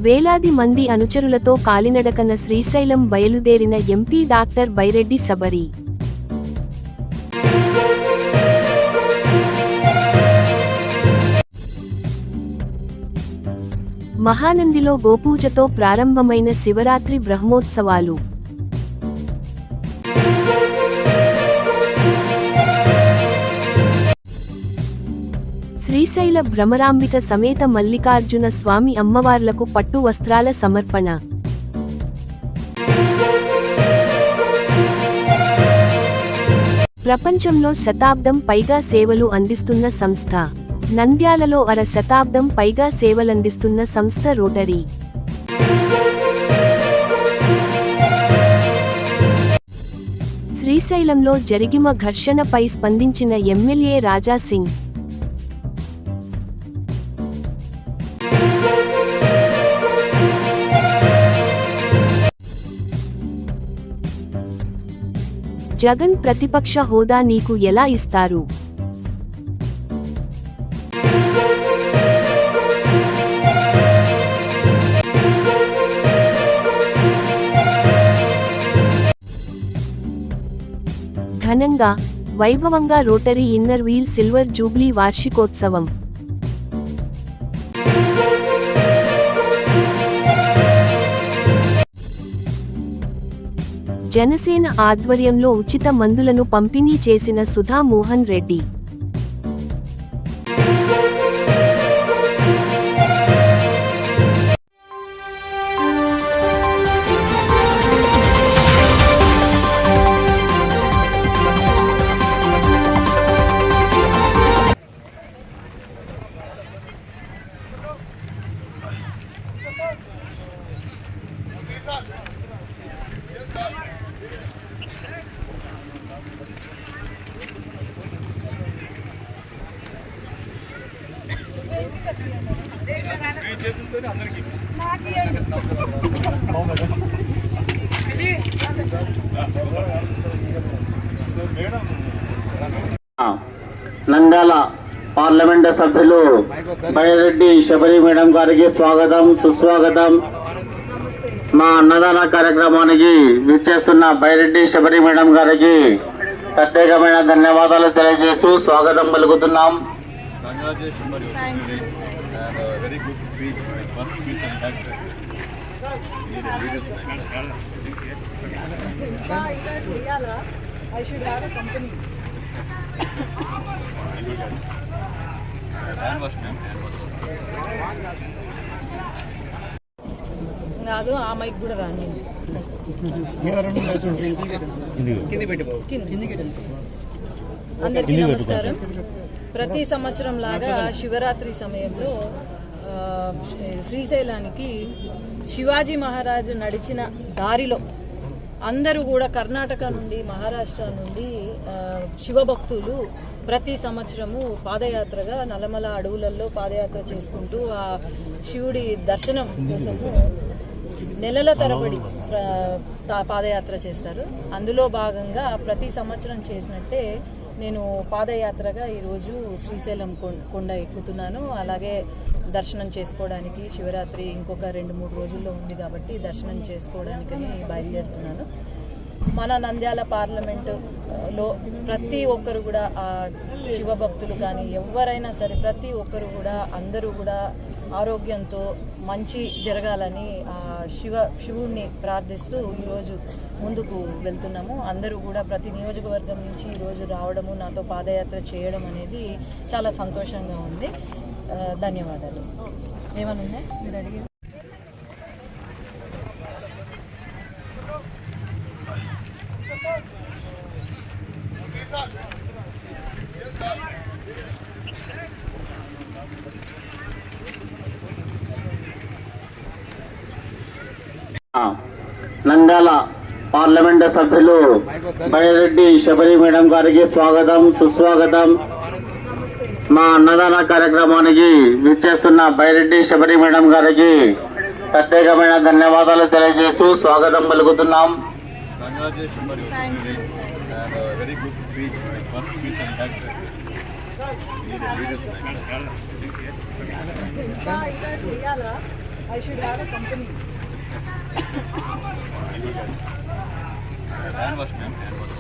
వేలాది మంది అనుచరులతో కాలినడకన శ్రీశైలం బయలుదేరిన ఎంపీ డాక్టర్ బైరెడ్డి సబరి. మహానందిలో గోపూజతో ప్రారంభమైన శివరాత్రి బ్రహ్మోత్సవాలు. శ్రీశైల భ్రమరాంబిక సమేత మల్లికార్జున స్వామి అమ్మవార్లకు పట్టు వస్త్రాల సమర్పణ. ప్రపంచంలో శతాబ్దం పైగా సేవలు అందిస్తున్న సంస్థ. నంద్యాలలో శతాబ్దం పైగా సేవలందిస్తున్న సంస్థ రోటరీ. శ్రీశైలంలో జరిగిన ఘర్షణపై స్పందించిన ఎమ్మెల్యే రాజా సింగ్. జగన్ ప్రతిపక్ష హోదా నీకు ఎలా ఇస్తారు? ఘనంగా, వైభవంగా Rotary Inner Wheel silver jubilee వార్షికోత్సవం. జనసేన ఆధ్వర్యంలో ఉచిత మందులను పంపిణీ చేసిన సుధా మోహన్ రెడ్డి. నంద్యాల పార్లమెంట్ సభ్యులు బైరెడ్డి శబరి మేడం గారికి స్వాగతం, సుస్వాగతం. మా అన్నదాన కార్యక్రమానికి విచ్చేస్తున్న బైరెడ్డి శబరి మేడం గారికి ప్రత్యేకమైన ధన్యవాదాలు తెలియజేస్తూ స్వాగతం పలుకుతున్నాం. Very good speech, my first speech and that I should have a company. కాదు ఆ మైక్ కూడా రాని అందరికీ నమస్కారం. ప్రతి సంవత్సరం లాగా శివరాత్రి సమయంలో శ్రీశైలానికి శివాజీ మహారాజు నడిచిన దారిలో అందరూ కూడా కర్ణాటక నుండి, మహారాష్ట్ర నుండి శివభక్తులు ప్రతి సంవత్సరము పాదయాత్రగా నల్లమల అడవులలో పాదయాత్ర చేసుకుంటూ ఆ శివుడి దర్శనం కోసము నెలల తరబడి పాదయాత్ర చేస్తారు. అందులో భాగంగా ప్రతి సంవత్సరం చేసినట్టే నేను పాదయాత్రగా ఈరోజు శ్రీశైలం కొండ ఎక్కుతున్నాను. అలాగే దర్శనం చేసుకోవడానికి శివరాత్రి ఇంకొక 2-3 రోజుల్లో ఉంది కాబట్టి దర్శనం చేసుకోవడానికని బయలుదేరుతున్నాను. మన నంద్యాల పార్లమెంటులో ప్రతి ఒక్కరు కూడా ఆ శివభక్తులు కానీ ఎవరైనా సరే ప్రతి ఒక్కరు కూడా అందరూ కూడా ఆరోగ్యంతో మంచి జరగాలని ఆ శివుడిని ప్రార్థిస్తూ ఈరోజు ముందుకు వెళ్తున్నాము. అందరూ కూడా ప్రతి నియోజకవర్గం నుంచి ఈరోజు రావడము, నాతో పాదయాత్ర చేయడం అనేది చాలా సంతోషంగా ఉంది. ధన్యవాదాలు. ఏమన్నా ఉన్నాయి మీరు అడిగేది? నంద్యాల పార్లమెంట్ సభ్యులు బైరెడ్డి శబరి మేడం గారికి స్వాగతం, సుస్వాగతం. మా అన్నదాన కార్యక్రమానికి విచ్చేస్తున్న బైరెడ్డి శబరి మేడం గారికి ప్రత్యేకమైన ధన్యవాదాలు తెలియజేస్తూ స్వాగతం పలుకుతున్నాం. Very good speech, my first speech and that I should have a company. Hand wash, ma'am. Hand wash.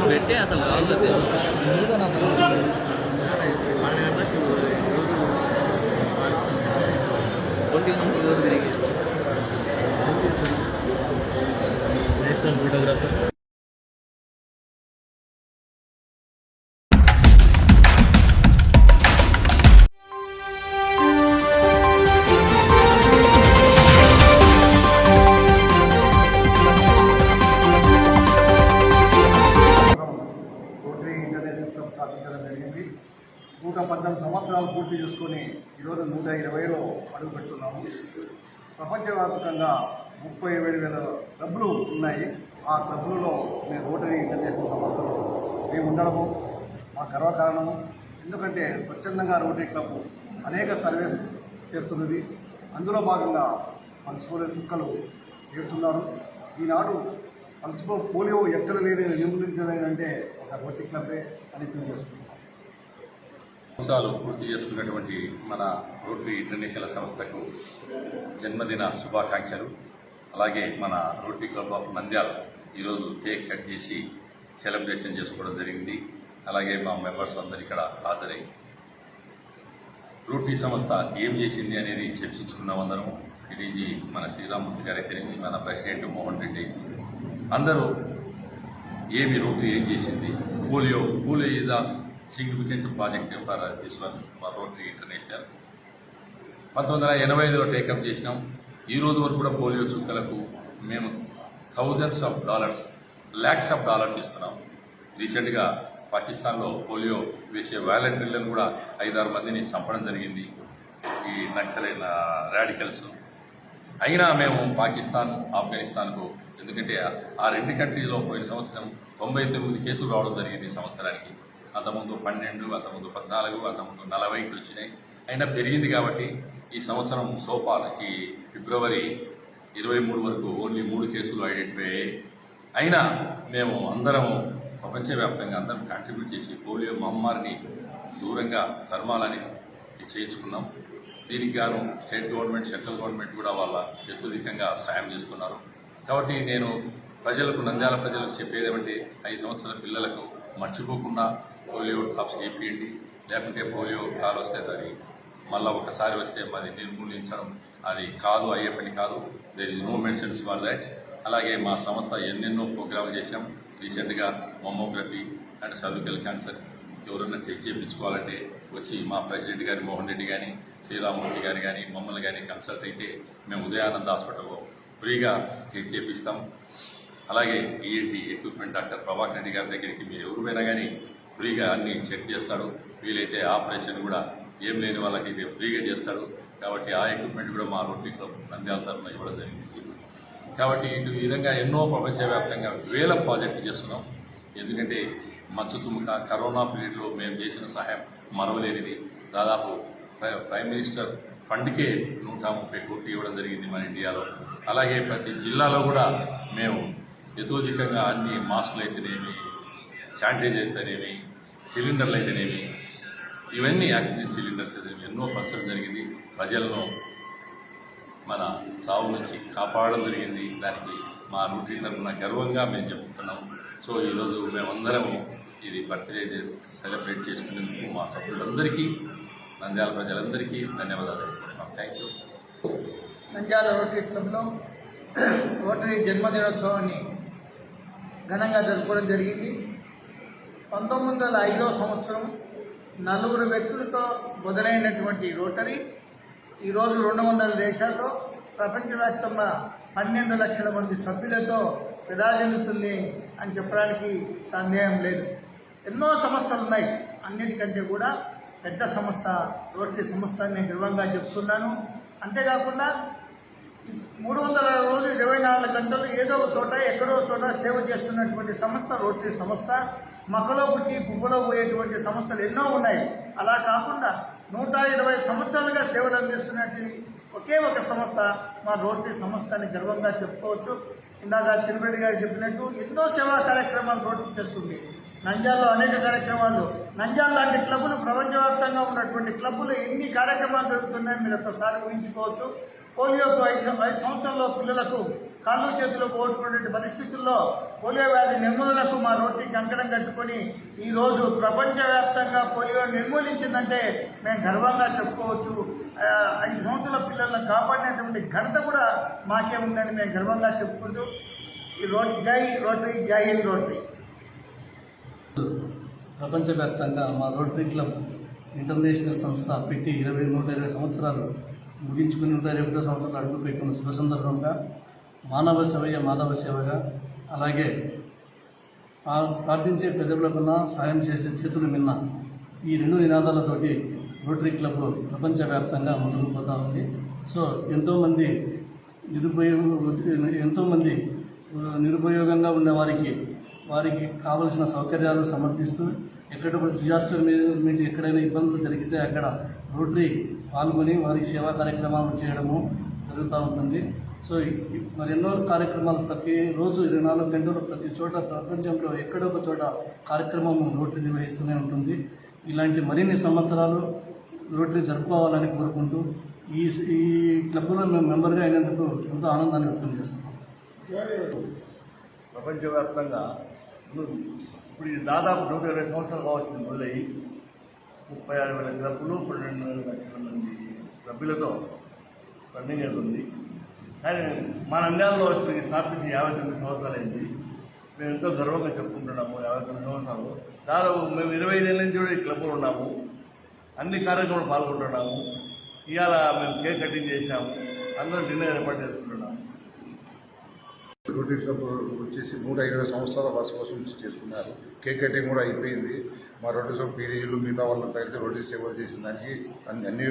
పెట్టే అసలు రాలేదు నేషనల్ ఫోటోగ్రాఫర్ స్థాపించడం జరిగింది. 118 సంవత్సరాలు పూర్తి చేసుకొని ఈరోజు 120లో అడుగు పెడుతున్నాము. ప్రపంచవ్యాప్తంగా 37,000 క్లబ్లు ఉన్నాయి. ఆ క్లబ్లలో మేము రోటరీ ఇంటర్నేషనల్ సంస్థలో మేము ఉండడము మా గర్వకారణము. ఎందుకంటే స్వచ్ఛందంగా రోటరీ క్లబ్ అనేక సర్వీస్ చేస్తున్నది. అందులో భాగంగా పల్స్పోలియో చుక్కలు చేస్తున్నారు. ఈనాడు పోలియో ఎక్కడ లేని నిర్మూలించలేదంటే ఒక రోటరీ క్లబ్బే అని తెలియజేస్తున్నాం. సంవత్సరాలు పూర్తి చేసుకున్నటువంటి మన రోటరీ ఇంటర్నేషనల్ సంస్థకు జన్మదిన శుభాకాంక్షలు. అలాగే మన రోటరీ క్లబ్ ఆఫ్ నంద్యాల ఈరోజు కేక్ కట్ చేసి సెలబ్రేషన్ చేసుకోవడం జరిగింది. అలాగే మా మెంబర్స్ అందరు ఇక్కడ హాజరై రోటరీ సంస్థ ఏం చేసింది అనేది చర్చించుకున్నాం అందరం. ఇది మన శ్రీరామూర్తి గారి అయితేనేమి, మన ప్రెసిడెంట్ మోహన్ రెడ్డి, అందరూ ఏమి రోటరీ ఏం చేసింది. Polio is the significant project for this one for Rotary International. 1985లో టేకప్ చేసినాం. ఈ రోజు వరకు కూడా పోలియో చుక్కలకు మేము thousands of dollars, lakhs of dollars ఇస్తున్నాం. రీసెంట్గా పాకిస్తాన్లో పోలియో వేసే వాలంటీర్లను కూడా 5-6 మందిని చంపడం జరిగింది ఈ నక్సలైట్ రాడికల్స్. అయినా మేము పాకిస్తాన్, ఆఫ్ఘనిస్తాన్కు, ఎందుకంటే ఆ 2 కంట్రీలో పోయిన సంవత్సరం 99 కేసులు రావడం జరిగింది సంవత్సరానికి. అంతకుముందు 12, అంతకుముందు 14, అంతకుముందు 40 వచ్చినాయి. అయినా పెరిగింది కాబట్టి ఈ సంవత్సరం సోఫార్ ఈ ఫిబ్రవరి 23 వరకు ఓన్లీ 3 కేసులు ఐడెంటిఫై అయ్యాయి. అయినా మేము అందరం ప్రపంచవ్యాప్తంగా అందరం కాంట్రిబ్యూట్ చేసి పోలియో మహమ్మారిని దూరంగా తరమాలని చేయించుకున్నాం. దీనికి గాను స్టేట్ గవర్నమెంట్, సెంట్రల్ గవర్నమెంట్ కూడా వాళ్ళ అత్యధికంగా సాయం చేస్తున్నారు. కాబట్టి నేను ప్రజలకు, నంద్యాల ప్రజలకు చెప్పేది ఏమంటే 5 సంవత్సరాల పిల్లలకు మర్చిపోకుండా పోలియో డ్రాప్స్ చేయించండి. లేకుంటే పోలియో కాలు వస్తే అది మళ్ళీ ఒకసారి వస్తే అది నిర్మూలించడం అది కాదు, అయ్యే పని కాదు. There is no medicines for that. అలాగే మా సంస్థ ఎన్నెన్నో ప్రోగ్రాంలు చేశాం. రీసెంట్గా మమ్మోగ్రఫీ అండ్ సర్వికల్ క్యాన్సర్ ఎవరైనా టెస్ట్ చేయించుకోవాలంటే వచ్చి మా ప్రెసిడెంట్ గారి మోహన్ రెడ్డి కానీ, శ్రీరామూర్తి గారు కానీ, మమ్మల్ని కానీ కన్సల్ట్ అయితే మేము ఉదయానంద హాస్పిటల్లో ఫ్రీగా టెస్ట్ చేపిస్తాం. అలాగే ENT equipment doctor Prabhakar Reddy గారి దగ్గరికి మీరు ఎవరు పోయినా కానీ ఫ్రీగా అన్ని చెక్ చేస్తాడు. వీలైతే ఆపరేషన్ కూడా ఏం లేని వాళ్ళకి ఫ్రీగా చేస్తాడు. కాబట్టి ఆ ఎక్విప్మెంట్ కూడా మా రోటరీ క్లబ్ నంద్యాల తరఫున ఇవ్వడం జరిగింది. కాబట్టి ఈ విధంగా ఎన్నో ప్రపంచవ్యాప్తంగా వేల ప్రాజెక్టులు చేస్తున్నాం. ఎందుకంటే మచ్చు తుమ్మక కరోనా పీరియడ్లో మేము చేసిన సహాయం మరవలేనిది. దాదాపు ప్రైమ్ మినిస్టర్ ఫండ్కే 130 కోట్లు ఇవ్వడం జరిగింది మన ఇండియాలో. అలాగే ప్రతి జిల్లాలో కూడా మేము యథోధికంగా అన్ని మాస్కులు అయితేనేమి, శానిటైజర్ అయితేనేమి, సిలిండర్లు అయితేనేమి, ఇవన్నీ ఆక్సిజన్ సిలిండర్స్ అయితేనేమి ఎన్నో పంచడం జరిగింది. ప్రజలను మన చావు నుంచి కాపాడడం జరిగింది. దానికి మా రోటరీ తరఫున గర్వంగా మేము చెప్తున్నాం. సో ఈరోజు మేమందరము ఇది బర్త్డే సెలబ్రేట్ చేసుకునేందుకు మా సభ్యులందరికీ, నంద్యాల ప్రజలందరికీ ధన్యవాదాలు తెలుపుతున్నాం. Thank you. నంద్యాల రోటరీ క్లబ్లో రోటరీ జన్మదినోత్సవాన్ని ఘనంగా జరుపుకోవడం జరిగింది. 1905వ సంవత్సరం 4 వ్యక్తులతో మొదలైనటువంటి రోటరీ ఈరోజు 200 దేశాల్లో ప్రపంచవ్యాప్తంగా 12 లక్షల మంది సభ్యులతో విరాజిల్లుతుంది అని చెప్పడానికి సందేహం లేదు. ఎన్నో సంస్థలు ఉన్నాయి. అన్నిటికంటే కూడా పెద్ద సంస్థ రోటరీ సంస్థ అని నేను గర్వంగా చెప్తున్నాను. అంతేకాకుండా 300 రోజులు 24 గంటలు ఏదో ఒక చోట, ఎక్కడో చోట సేవ చేస్తున్నటువంటి సంస్థ రోటరీ సంస్థ. మక్కలో పుట్టి పువ్వులో పోయేటువంటి సంస్థలు ఎన్నో ఉన్నాయి. అలా కాకుండా 120 సంవత్సరాలుగా సేవలు అందిస్తున్నట్టు ఒకే ఒక సంస్థ మా రోటరీ సంస్థ అని గర్వంగా చెప్పుకోవచ్చు. ఇందాక చిన్నరెడ్డి గారు చెప్పినట్టు ఎన్నో సేవా కార్యక్రమాలు రోటరీ చేస్తుంది. నంద్యాలలో అనేక కార్యక్రమాలు, నంద్యాల లాంటి క్లబ్బులు ప్రపంచవ్యాప్తంగా ఉన్నటువంటి క్లబ్బులు ఎన్ని కార్యక్రమాలు జరుగుతున్నాయని మీరు ఒక్కసారి ఊహించుకోవచ్చు. పోలియోకు 5 సంవత్సరాల్లో పిల్లలకు కాళ్ళు చేతులు పోగొట్టుకునే పరిస్థితుల్లో పోలియో వ్యాధి నిర్మూలనకు మా రోటరీ కంకణం కట్టుకొని ఈరోజు ప్రపంచవ్యాప్తంగా పోలియో నిర్మూలించిందంటే మేము గర్వంగా చెప్పుకోవచ్చు. 5 సంవత్సరాల పిల్లలను కాపాడినటువంటి ఘనత కూడా మాకే ఉందని మేము గర్వంగా చెప్పుకుంటూ ఈ జై రోటరీ, జై హింద్ రోటరీ. ప్రపంచవ్యాప్తంగా మా రోటరీ క్లబ్ ఇంటర్నేషనల్ సంస్థ పెట్టి 120 సంవత్సరాలు ముగించుకుని 121వ సంవత్సరాలు అడుగుపెట్టిన శుభ సందర్భంగా మానవ సేవయ మాధవ సేవగా, అలాగే ప్రార్థించే పెదవులకున్న సాయం చేసే చేతులు మిన్న ఈ 2 నినాదాలతోటి రోటరీ క్లబ్ ప్రపంచవ్యాప్తంగా ముందుకు పోతూ ఉంది. సో ఎంతోమంది నిరుపయోగంగా ఉన్న వారికి కావలసిన సౌకర్యాలు సమర్థిస్తూ ఎక్కడొక డిజాస్టర్ మేనేజ్మెంట్ ఎక్కడైనా ఇబ్బందులు జరిగితే అక్కడ రోటరీ పాల్గొని వారికి సేవా కార్యక్రమాలు చేయడము జరుగుతూ ఉంటుంది. సో మరెన్నో కార్యక్రమాలు ప్రతిరోజు 24 గంటలు ప్రతి చోట ప్రపంచంలో ఎక్కడొక చోట కార్యక్రమం రోటరీ నిర్వహిస్తూనే ఉంటుంది. ఇలాంటి మరిన్ని సంవత్సరాలు రోటరీ జరుపుకోవాలని కోరుకుంటూ ఈ క్లబ్లో మేము మెంబర్గా అయినందుకు ఎంతో ఆనందాన్ని వ్యక్తం చేస్తున్నాం. ప్రపంచవ్యాప్తంగా ఇప్పుడు ఇది దాదాపు 120 సంవత్సరాలు కావాల్సింది మొదలయ్యి 36,000 క్లబ్లు 12 లక్షల మంది సభ్యులతో రన్నింగ్ అవుతుంది. కానీ మా నంద్యాలలో ఇప్పుడు స్థాపించి 59 సంవత్సరాలైంది. మేము ఎంతో గర్వంగా చెప్పుకుంటున్నాము. 59 సంవత్సరాలు దాదాపు మేము 25 ఏళ్ళ నుంచి కూడా ఈ క్లబ్లో ఉన్నాము. అన్ని కార్యక్రమాలు పాల్గొంటున్నాము. ఇవాళ మేము కేక్ కటింగ్ చేశాము. అందరూ డిన్నర్ ఏర్పాటు చేసుకుంటున్నాము. రోటరీ క్లబ్ వచ్చేసి 120 సంవత్సరాల వార్షికోత్సవం చేసుకున్నారు. కేక్ కటింగ్ కూడా అయిపోయింది. మా రోటరీ క్లబ్ పీడీలు మిగతా వాళ్ళంతా అయితే రోటరీ సేవ చేసిన దానికి అన్ని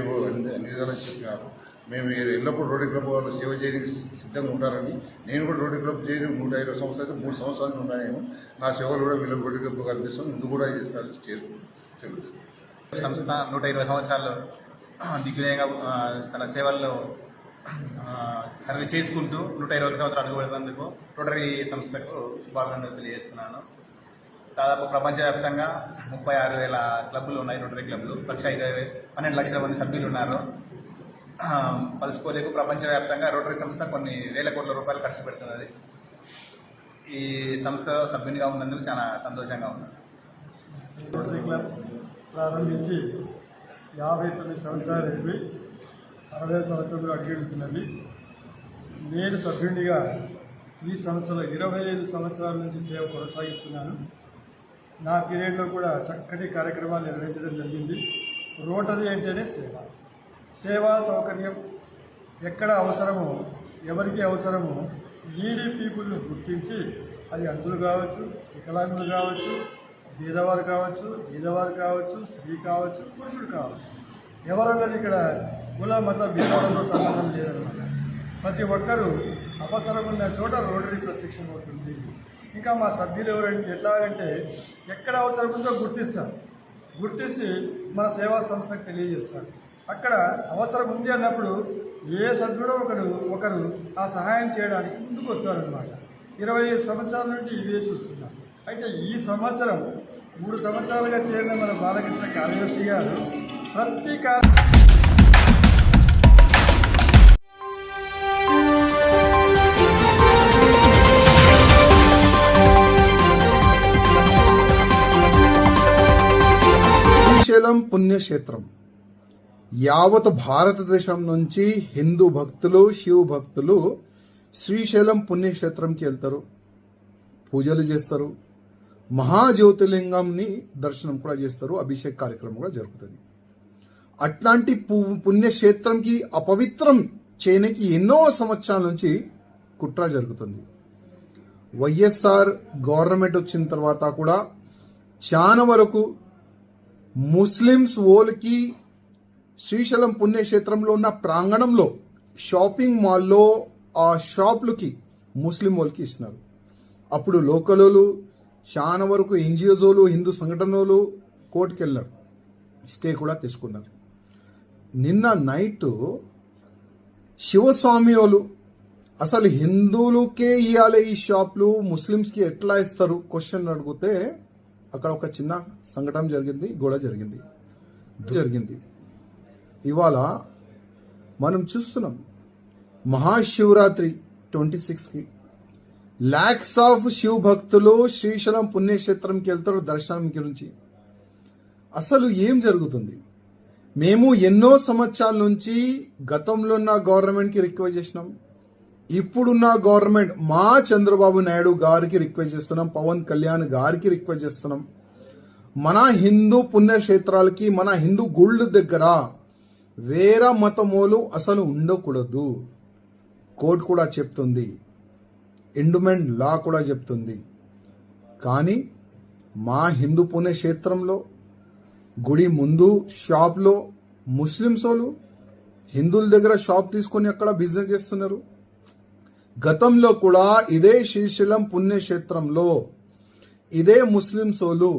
విధాలుగా చెప్పినారు. మేము ఎల్లప్పుడూ రోటరీ క్లబ్ వాళ్ళు సేవ చేయడానికి సిద్ధంగా ఉంటారని, నేను కూడా రోటరీ క్లబ్ చేయడం 120 సంవత్సరాలు అయితే 3 సంవత్సరాలు ఉన్నాను. నా సేవలు కూడా వీళ్ళకి రోటరీ క్లబ్ కనిపిస్తాం. ముందు కూడా చేస్తారు. సంస్థ 120 సంవత్సరాలు దిగ్విజయంగా తన సేవల్లో సర్వీస్ చేసుకుంటూ 120 సంవత్సరాలు అడుగుపెడుతున్నందుకు రోటరీ సంస్థకు శుభాకాంక్షలు తెలియజేస్తున్నాను. దాదాపు ప్రపంచవ్యాప్తంగా 36,000 క్లబ్లు ఉన్నాయి. రోటరీ క్లబ్లు 12 లక్షల మంది సభ్యులు ఉన్నారు. పల్స్ పోలియోకు ప్రపంచవ్యాప్తంగా రోటరీ సంస్థ కొన్ని వేల కోట్ల రూపాయలు ఖర్చు పెడుతున్నది. ఈ సంస్థ సభ్యునిగా ఉన్నందుకు చాలా సంతోషంగా ఉన్నాను. రోటరీ క్లబ్ ప్రారంభించి 59 సంవత్సరాలు అయిపోయి 60 సంవత్సరంలో అడుగుతున్నది. నేను సభ్యునిగా ఈ సంస్థలో 25 సంవత్సరాల నుంచి సేవ కొనసాగిస్తున్నాను. నా పీరియడ్లో కూడా చక్కటి కార్యక్రమాలు నిర్వహించడం జరిగింది. రోటరీ అంటేనే సేవా సౌకర్యం ఎక్కడ అవసరమో, ఎవరికి అవసరమో నీడీ పీపుల్ను గుర్తించి, అది అంధులు కావచ్చు, వికలాంగులు కావచ్చు, బీదవారు కావచ్చు, బీదవారు కావచ్చు, స్త్రీ కావచ్చు, పురుషుడు కావచ్చు, ఎవరన్నది ఇక్కడ కుల మత భేదాలతో సంబంధం లేదన్నమాట. ప్రతి ఒక్కరూ అవసరం ఉన్న చోట రోటరీ ప్రత్యక్షమవుతుంది. ఇంకా మా సభ్యులు ఎవరంటే ఎట్లాగంటే ఎక్కడ అవసరం ఉందో గుర్తించి మన సేవా సంస్థకు తెలియజేస్తారు. అక్కడ అవసరం ఉంది అన్నప్పుడు ఏ సభ్యుడో ఒకరు ఆ సహాయం చేయడానికి ముందుకు వస్తారనమాట. 25 సంవత్సరాల నుండి ఇవే చూస్తున్నాం. అయితే ఈ సంవత్సరం 3 సంవత్సరాలుగా చేరిన మన బాలకృష్ణ కార్యదర్శి గారు ప్రతి శ్రీశైలం పుణ్యక్షేత్రం యావత్ భారతదేశం నుంచి హిందూ భక్తులు, శివ భక్తులు శ్రీశైలం పుణ్యక్షేత్రంకి వెళ్తారు, పూజలు చేస్తారు, మహాజ్యోతిలింగంని దర్శనం కూడా చేస్తారు, అభిషేక్ కార్యక్రమం కూడా జరుగుతుంది. అట్లాంటి పుణ్యక్షేత్రంకి అపవిత్రం చేయడానికి ఎన్నో సంవత్సరాల నుంచి కుట్ర జరుగుతుంది. వైఎస్ఆర్ గవర్నమెంట్ వచ్చిన తర్వాత కూడా చాలా వరకు ముస్లిమ్స్ ఓల్కి శ్రీశైలం పుణ్యక్షేత్రంలో ఉన్న ప్రాంగణంలో షాపింగ్ మాల్లో ఆ షాపులకి ముస్లిం వాళ్ళకి ఇస్తున్నారు. అప్పుడు లోకలోలు చాలా వరకు ఎన్జిఓలు, హిందూ సంఘటనలు కోర్టుకు వెళ్ళారు, స్టే కూడా తీసుకున్నారు. నిన్న నైట్ శివస్వామి వాళ్ళు అసలు హిందువులకే ఇవ్వాలి ఈ షాపులు, ముస్లిమ్స్కి ఎట్లా ఇస్తారు క్వశ్చన్ అడిగితే అక్కడ ఒక చిన్న సంఘటన జరిగింది, గొడవ జరిగింది. ఇవాళ మనం చూస్తున్నాం మహాశివరాత్రి 26కి లాక్స్ ఆఫ్ శివ భక్తులు శ్రీశైలం పుణ్యక్షేత్రంకి వెళ్తారు దర్శనం గురించి. అసలు ఏం జరుగుతుంది? మేము ఎన్నో సంవత్సరాల నుంచి గతంలో ఉన్న గవర్నమెంట్కి రిక్వెస్ట్ చేసినాం, ఇప్పుడున్న గవర్నమెంట్ మా చంద్రబాబు నాయుడు గారికి రిక్వెస్ట్ చేస్తున్నాం, పవన్ కళ్యాణ్ గారికి రిక్వెస్ట్ చేస్తున్నాం, మన హిందూ పుణ్యక్షేత్రాలకి, మన హిందూ గుళ్ళ దగ్గర వేరే మతమోలు అసలు ఉండకూడదు. కోర్టు కూడా చెప్తుంది, ఎండోమెంట్ లా కూడా చెప్తుంది. కానీ మా హిందూ పుణ్యక్షేత్రంలో గుడి ముందు షాప్లో ముస్లిమ్స్ వాళ్ళు హిందువుల దగ్గర షాప్ తీసుకొని అక్కడ బిజినెస్ చేస్తున్నారు. గతంలో కూడా ఇదే శ్రీశైలం పుణ్యక్షేత్రంలో ఇదే ముస్లిమ్స్ వాళ్ళు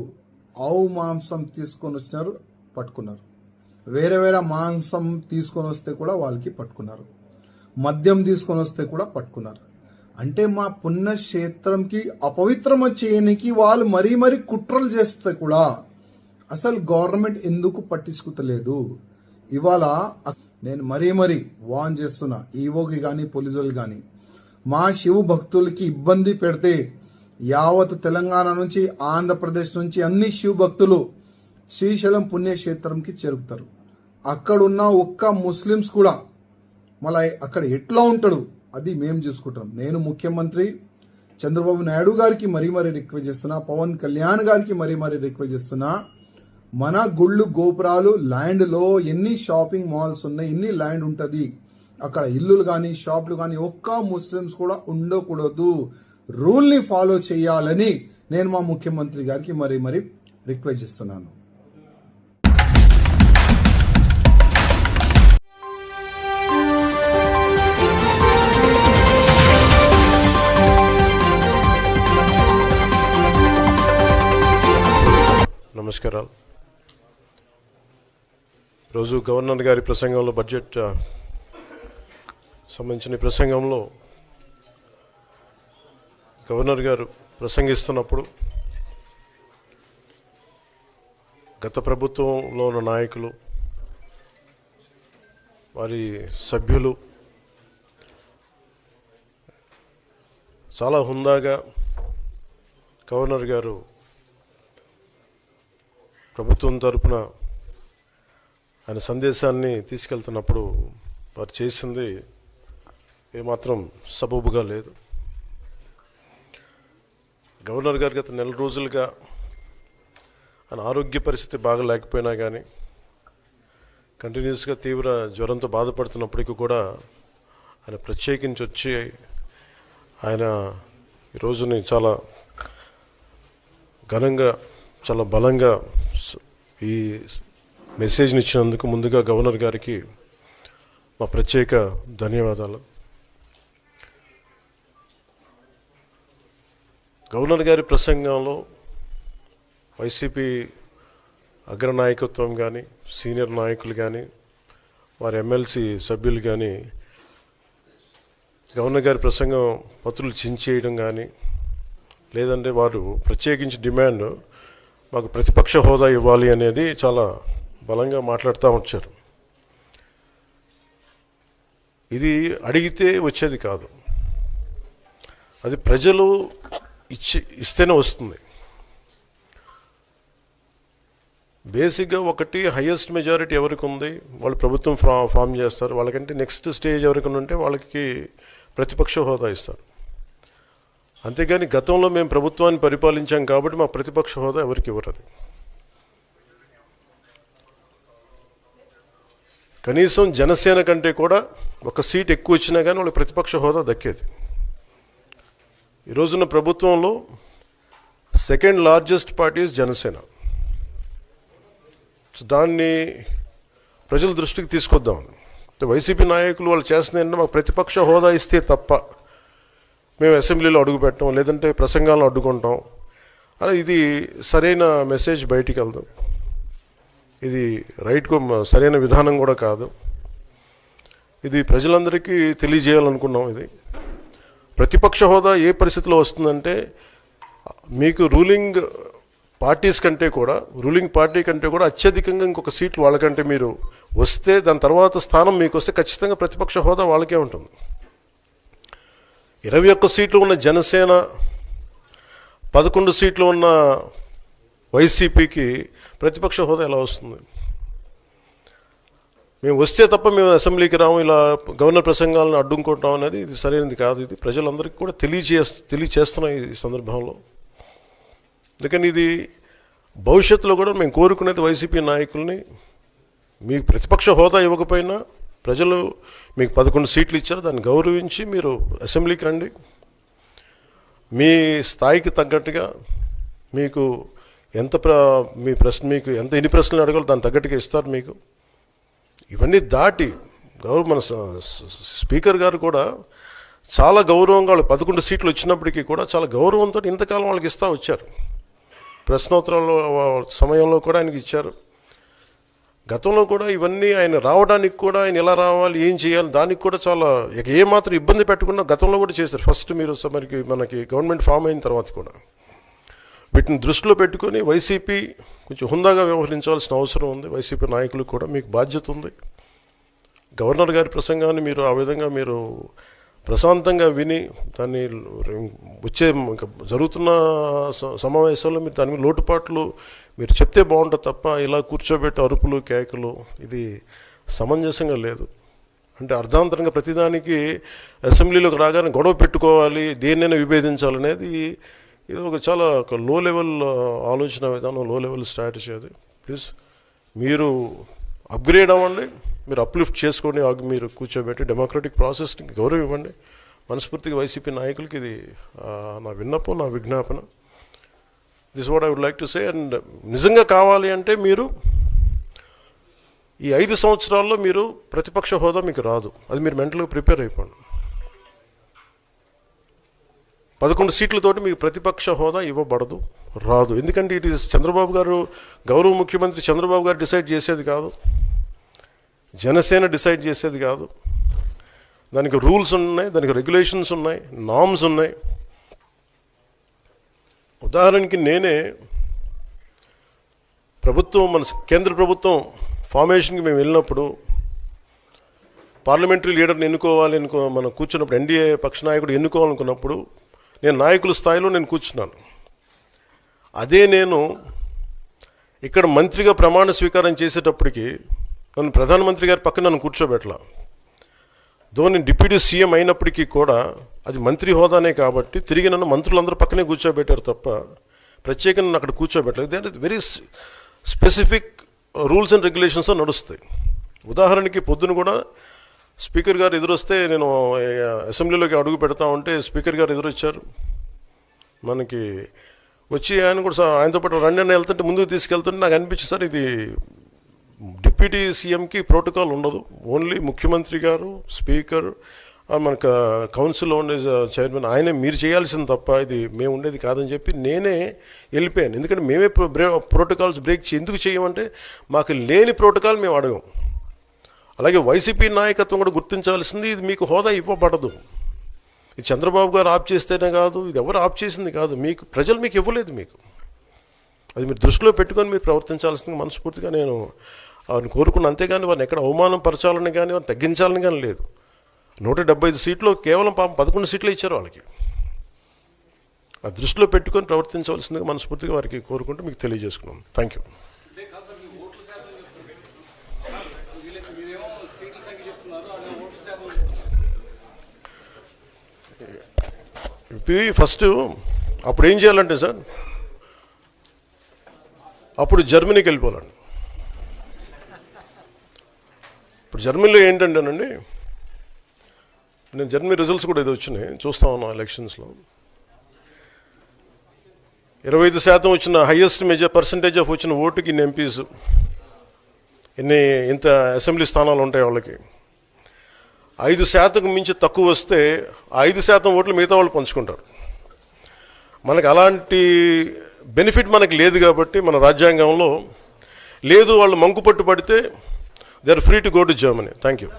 ఆవు మాంసం తీసుకొని వచ్చినారు, పట్టుకున్నారు. వేరే మాంసం తీసుకొని వస్తే కూడా వాళ్ళకి పట్టుకున్నారు, మద్యం తీసుకొని వస్తే కూడా పట్టుకున్నారు. అంటే మా పుణ్యక్షేత్రంకి అపవిత్రం చేయడానికి వాళ్ళు మరీ కుట్రలు చేస్తే కూడా అసలు గవర్నమెంట్ ఎందుకు పట్టించుకోలేదు? ఇవాళ నేను మరీ వార్న్ చేస్తున్నా, ఈవోకి కానీ పోలీసులు కానీ, మా శివ భక్తులకి ఇబ్బంది పెడితే యావత్ తెలంగాణ నుంచి ఆంధ్రప్రదేశ్ నుంచి అన్ని శివ భక్తులు శ్రీశైలం పుణ్యక్షేత్రంకి చేరుకుతారు. అక్కడున్న ఒక్క ముస్లిమ్స్ కూడా మళ్ళీ అక్కడ ఎట్లా ఉంటాడు అది మేము చూసుకుంటాం. నేను ముఖ్యమంత్రి చంద్రబాబు నాయుడు గారికి మరీ రిక్వెస్ట్ చేస్తున్నా, పవన్ కళ్యాణ్ గారికి మరీ రిక్వెస్ట్ చేస్తున్నా, మన గుళ్ళు గోపురాలు ల్యాండ్లో ఎన్ని షాపింగ్ మాల్స్ ఉన్నాయి, ఎన్ని ల్యాండ్ ఉంటుంది, అక్కడ ఇల్లులు కానీ షాపులు కానీ ఒక్క ముస్లిమ్స్ కూడా ఉండకూడదు, రూల్ని ఫాలో చేయాలని నేను మా ముఖ్యమంత్రి గారికి మరీ రిక్వెస్ట్ చేస్తున్నాను. నమస్కారాలు. రోజు గవర్నర్ గారి ప్రసంగంలో బడ్జెట్ సంబంధించిన ప్రసంగంలో గవర్నర్ గారు ప్రసంగిస్తున్నప్పుడు గత ప్రభుత్వంలో ఉన్న నాయకులు, వారి సభ్యులు చాలా హుందాగా గవర్నర్ గారు ప్రభుత్వం తరపున ఆయన సందేశాన్ని తీసుకెళ్తున్నప్పుడు వారు చేసింది ఏమాత్రం సబబుగా లేదు. గవర్నర్ గారు గత నెల రోజులుగా ఆయన ఆరోగ్య పరిస్థితి బాగా లేకపోయినా కానీ కంటిన్యూస్గా తీవ్ర జ్వరంతో బాధపడుతున్నప్పటికీ కూడా ఆయన ప్రత్యేకించి వచ్చి ఆయన ఈ రోజుని చాలా ఘనంగా, చాలా బలంగా ఈ మెసేజ్ని ఇచ్చినందుకు ముందుగా గవర్నర్ గారికి మా ప్రత్యేక ధన్యవాదాలు. గవర్నర్ గారి ప్రసంగంలో వైసీపీ అగ్రనాయకత్వం కానీ, సీనియర్ నాయకులు కానీ, వారి ఎమ్మెల్సీ సభ్యులు కానీ గవర్నర్ గారి ప్రసంగం పత్రులు చించేయడం కానీ, లేదంటే వారు ప్రత్యేకించి డిమాండ్ మాకు ప్రతిపక్ష హోదా ఇవ్వాలి అనేది చాలా బలంగా మాట్లాడుతూ వచ్చారు. ఇది అడిగితే వచ్చేది కాదు, అది ప్రజలు ఇస్తేనే వస్తుంది. బేసిక్గా ఒకటి హయ్యెస్ట్ మెజారిటీ ఎవరికి ఉంది వాళ్ళు ప్రభుత్వం ఫామ్ చేస్తారు, వాళ్ళకంటే నెక్స్ట్ స్టేజ్ ఎవరికి ఉంటే వాళ్ళకి ప్రతిపక్ష హోదా ఇస్తారు. అంతేగాని గతంలో మేము ప్రభుత్వాన్ని పరిపాలించాం కాబట్టి మా ప్రతిపక్ష హోదా ఎవరికి ఇవ్వరు. కనీసం జనసేన కంటే కూడా ఒక సీట్ ఎక్కువ వచ్చినా కానీ వాళ్ళకి ప్రతిపక్ష హోదా దక్కేది. ఈ రోజున ప్రభుత్వంలో సెకండ్ లార్జెస్ట్ పార్టీ జనసేన. దాన్ని ప్రజల దృష్టికి తీసుకొద్దాం. వైసీపీ నాయకులు వాళ్ళు చేస్తుంది ఏంటంటే మాకు ప్రతిపక్ష హోదా ఇస్తే తప్ప మేము అసెంబ్లీలో అడుగు పెట్టాం, లేదంటే ప్రసంగాలను అడ్డుకుంటాం అని. ఇది సరైన మెసేజ్ బయటికి వెళ్దాం, ఇది రైట్కు సరైన విధానం కూడా కాదు. ఇది ప్రజలందరికీ తెలియజేయాలనుకున్నాం. ఇది ప్రతిపక్ష హోదా ఏ పరిస్థితిలో వస్తుందంటే మీకు రూలింగ్ పార్టీస్ కంటే కూడా, రూలింగ్ పార్టీ కంటే కూడా అత్యధికంగా ఇంకొక సీట్లు వాళ్ళకంటే మీరు వస్తే దాని తర్వాత స్థానం మీకు వస్తే ఖచ్చితంగా ప్రతిపక్ష హోదా వాళ్ళకే ఉంటుంది. 21 సీట్లు ఉన్న జనసేన, 11 సీట్లు ఉన్న వైసీపీకి ప్రతిపక్ష హోదా ఎలా వస్తుంది? మేము వస్తే తప్ప మేము అసెంబ్లీకి రాము, ఇలా గవర్నర్ ప్రసంగాలను అడ్డుకుంటాం అనేది ఇది సరైనది కాదు. ఇది ప్రజలందరికీ కూడా తెలియచేస్తున్నాం ఈ సందర్భంలో. అందుకని ఇది భవిష్యత్తులో కూడా మేము కోరుకునేది వైసీపీ నాయకుల్ని, మీకు ప్రతిపక్ష హోదా ఇవ్వకపోయినా ప్రజలు మీకు 11 సీట్లు ఇచ్చారు, దాన్ని గౌరవించి మీరు అసెంబ్లీకి రండి. మీ స్థాయికి తగ్గట్టుగా మీకు మీకు ఎన్ని ప్రశ్నలు అడగాలో దాని తగ్గట్టుగా ఇస్తారు మీకు. ఇవన్నీ దాటి మన స్పీకర్ గారు కూడా చాలా గౌరవంగా వాళ్ళు 11 సీట్లు వచ్చినప్పటికీ కూడా చాలా గౌరవంతో ఇంతకాలం వాళ్ళకి ఇస్తూ వచ్చారు. ప్రశ్నోత్తరాల సమయంలో కూడా ఆయనకి ఇచ్చారు. గతంలో కూడా ఇవన్నీ ఆయన రావడానికి కూడా ఆయన ఎలా రావాలి, ఏం చేయాలి, దానికి కూడా చాలా ఏమాత్రం ఇబ్బంది పెట్టకుండా గతంలో కూడా చేశారు. ఫస్ట్ మీరు మనకి గవర్నమెంట్ ఫామ్ అయిన తర్వాత కూడా వీటిని దృష్టిలో పెట్టుకొని వైసీపీ కొంచెం హుందాగా వ్యవహరించాల్సిన అవసరం ఉంది. వైసీపీ నాయకులకు కూడా మీకు బాధ్యత ఉంది. గవర్నర్ గారి ప్రసంగాన్ని మీరు ఆ విధంగా మీరు ప్రశాంతంగా విని దాన్ని వచ్చే ఇంకా జరుగుతున్న సమావేశాల్లో మీరు దాని మీద లోటుపాట్లు మీరు చెప్తే బాగుంటుంది తప్ప ఇలా కూర్చోబెట్టి అరుపులు కేకలు ఇది సమంజసంగా లేదు. అంటే అర్ధాంతరంగా ప్రతిదానికి అసెంబ్లీలోకి రాగానే గొడవ పెట్టుకోవాలి, దేన్నైనా విభేదించాలనేది ఇది ఒక చాలా ఒక లో లెవెల్ ఆలోచన విధానం, లో లెవెల్ స్ట్రాటజీ. అది ప్లీజ్ మీరు అప్గ్రేడ్ అవ్వండి, మీరు అప్లిఫ్ట్ చేసుకొని మీరు కూర్చోబెట్టి డెమోక్రటిక్ ప్రాసెస్కి గౌరవం ఇవ్వండి. మనస్ఫూర్తిగా వైసీపీ నాయకులకి ఇది నా విన్నపం, నా విజ్ఞాపన. This what I would like to say. And నిజంగా కావాలి అంటే మీరు ఈ 5 సంవత్సరాల్లో మీరు ప్రతిపక్ష హోదా మీకు రాదు. అది మీరు మెంటల్గా ప్రిపేర్ అయిపోండి. 11 సీట్లతోటి మీకు ప్రతిపక్ష హోదా ఇవ్వబడదు, రాదు. ఎందుకంటే ఇట్ ఈస్ చంద్రబాబు గారు, గౌరవ ముఖ్యమంత్రి చంద్రబాబు గారు డిసైడ్ చేసేది కాదు, జనసేన డిసైడ్ చేసేది కాదు. దానికి రూల్స్ ఉన్నాయి, దానికి రెగ్యులేషన్స్ ఉన్నాయి, నామ్స్ ఉన్నాయి. ఉదాహరణకి నేనే ప్రభుత్వం, మన కేంద్ర ప్రభుత్వం ఫార్మేషన్కి మేము వెళ్ళినప్పుడు పార్లమెంటరీ లీడర్ని ఎన్నుకోవాలి మనం కూర్చున్నప్పుడు, ఎన్డీఏ పక్ష నాయకుడు ఎన్నుకోవాలనుకున్నప్పుడు నేను నాయకుల స్థాయిలో నేను కూర్చున్నాను. అదే నేను ఇక్కడ మంత్రిగా ప్రమాణ స్వీకారం చేసేటప్పటికి నన్ను ప్రధానమంత్రి గారి పక్కన నన్ను కూర్చోబెట్టలా. నేను డిప్యూటీ సీఎం అయినప్పటికీ కూడా అది మంత్రి హోదానే కాబట్టి తిరిగి నన్ను మంత్రులందరూ పక్కనే కూర్చోబెట్టారు తప్ప ప్రత్యేకంగా నన్ను అక్కడ కూర్చోబెట్టలేదు. అంటే very specific rules and regulations నడుస్తాయి. ఉదాహరణకి పొద్దున కూడా స్పీకర్ గారు ఎదురొస్తే నేను అసెంబ్లీలోకి అడుగు పెడతా ఉంటే స్పీకర్ గారు ఎదురొచ్చారు. మనకి వచ్చి ఆయన కూడా ఆయనతో పాటు రండి అని వెళ్తుంటే ముందుకు తీసుకెళ్తుంటే నాకు అనిపించింది, సార్ ఇది డిప్యూటీ సీఎంకి ప్రోటోకాల్ ఉండదు, ఓన్లీ ముఖ్యమంత్రి గారు, స్పీకర్, మనకు కౌన్సిల్లో ఉండే చైర్మన్ ఆయనే మీరు చేయాల్సింది తప్ప ఇది మేము ఉండేది కాదని చెప్పి నేనే వెళ్ళిపోయాను. ఎందుకంటే మేమే ప్రోటోకాల్స్ బ్రేక్ ఎందుకు చేయమంటే మాకు లేని ప్రోటోకాల్ మేము అడగం. అలాగే వైసీపీ నాయకత్వం కూడా గుర్తించాల్సింది, ఇది మీకు హోదా ఇవ్వబడదు. ఇది చంద్రబాబు గారు ఆప్ చేస్తేనే కాదు, ఇది ఎవరు ఆప్ చేసింది కాదు, మీకు ప్రజలు మీకు ఇవ్వలేదు. మీకు అది మీరు దృష్టిలో పెట్టుకొని మీరు ప్రవర్తించాల్సింది మనస్ఫూర్తిగా నేను వారిని కోరుకున్నాను. అంతేగాని వారిని ఎక్కడ అవమానం పరచాలని కానీ వారిని తగ్గించాలని కానీ లేదు. 175 సీట్లు కేవలం 11 సీట్లు ఇచ్చారు వాళ్ళకి. ఆ దృష్టిలో పెట్టుకొని ప్రవర్తించవలసిందిగా మనస్ఫూర్తిగా వారికి కోరుకుంటూ మీకు తెలియజేసుకున్నాను. Thank you. ఫస్ట్ అప్పుడు ఏం చేయాలంటే సార్, అప్పుడు జర్మనీకి వెళ్ళిపోవాలండి. ఇప్పుడు జర్మనీలో ఏంటంటేనండి, నేను జర్మనీ రిజల్ట్స్ కూడా ఇది వచ్చినాయి చూస్తా ఉన్నాను. ఎలక్షన్స్లో 25% వచ్చిన హైయెస్ట్ పర్సంటేజ్ ఆఫ్ వచ్చిన ఓటుకి ఇన్ని ఎంపీస్, ఇంత అసెంబ్లీ స్థానాలు ఉంటాయి వాళ్ళకి. 5% మించి తక్కువ వస్తే 5% ఓట్లు మిగతా వాళ్ళు పంచుకుంటారు. మనకు అలాంటి బెనిఫిట్ మనకు లేదు కాబట్టి మన రాజ్యాంగంలో లేదు. వాళ్ళు మంకుపట్టు పడితే they are free to go to Germany. Thank you.